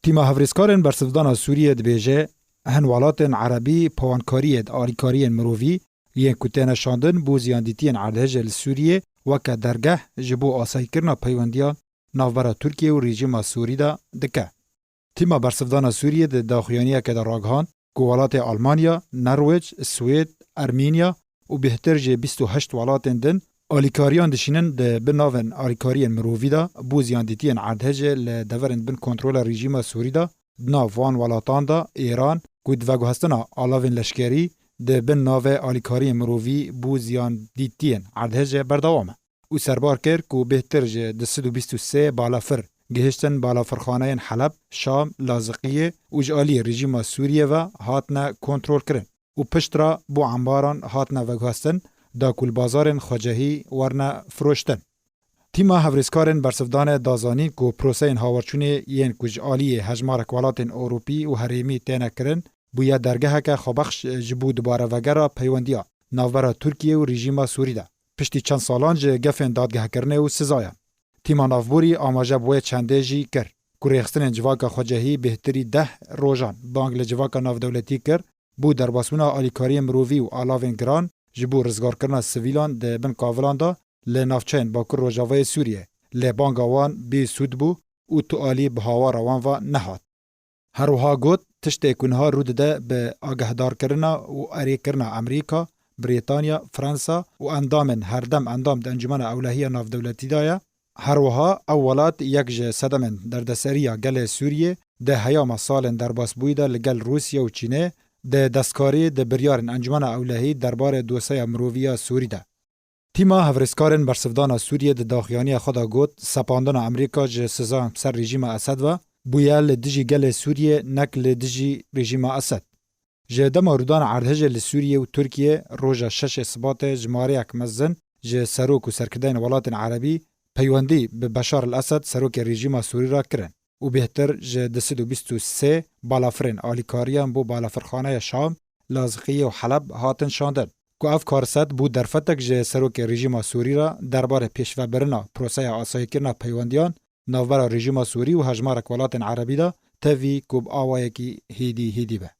تیما هفرسکارن برسفدانا سوریه دبیجه هن ولاتن عربی پوانکاریت آریکاریین مرووی یین کتین شاندن بو زیاندیتین عرضه لسوریه وکا درگه جبو آسای کرنا پیوندیا نافبرا ترکیه و رژیم سوری دا دکه. تیما برسفدانا سوریه ده داخویانیه که در راگهان گوالات آلمانیا، نرویج، سوید، ارمینیا و بهتر جه 28 ولاتن دن آلیکاریان دشینن ده بناون آلیکاریین مرووی دا بو زیاندیتین عرضه لدورن بن کنترول رژیم سوری دا ناو وان ولاتان دا ایران گود وگو هستنا آلاوین لشکری ده بن ناو آلیکاری مرووی بو زیان دیتین عرضه بردوامه او سربار کرد که بهتر جه ده 123 بالافر گهشتن بالافرخانه حلب، شام، لازقیه و جالی رژیم سوریه و هاتنا کنترول کرن و پشترا بو عمباران هاتنا وگو هستن دا کل بازارن خجهی ورنا فروشتن. تیما هفرسکارن برسفدان دازانی که پروسین هاورچونه ین کج آلی هجمارک ولاتن اوروپی و هریمی تینه کرن بویا درگه که خبخش جبو دوباره وگره پیوندیا ناوبرا ترکیه و رژیم سوری ده. پشتی چند سالان جه گفن دادگه کرنه و سزایا. تیما نافبوری آماجه بوی چنده جی کر. کوریخستن جواکا خجهی بهتری 10 روزان بانگ لجواکا ناف دولتی کر بو درباسونا آلیکاری مرووی و آلاوین گران جبو رزگار کرنا سویلان ده بن کاولان دا لنافچین باکر روژاوی سوریه لبانگاوان بی سود بو او تو آلی بهاوا روان و نهاد. هروها گوت تشت اکنها رود ده به آگهدار کرنا و اری کرنا امریکا، بریتانیا، فرانسا و اندامن هر دم اندام ده انجمن اولهی ناف دولتی دایا. هروها اولات یک جه صدمن در دسریا گل سوریه ده هیام سالن در باس بویده لگل روسیه و چینه ده دستکاری ده بریارن انجمن اولهی دربار دوسه مروویا سوری ده. تیما هفرسکارن برسفدانا سوریه ده داخیانی خدا گوت سپاندن امریکا جه سزا سر رژیم اسد و بویا لدجی گل سوریه نک لدجی رژیم اسد. جه دما رودان عرضه لسوریه و ترکیه روژا 6 سبات جماره اک مزن جه سروک و سرکدین ولاتن عربی پیوندی به بشار الاسد سروک رژیم سوری را کرن و بهتر جه 223 بالافرین آلیکاریان بو بالافرخانه شام، لازقیه و حلب هاتن شاندن. که اف کارست بود در فتک جه سروک رژیم سوری را درباره پیشوا برنا پروسه آسایی کرنا پیوندیان نوبر رژیم سوری و هجمارک ولاتن عربی دا تاوی کب آوایی کی هیدی به.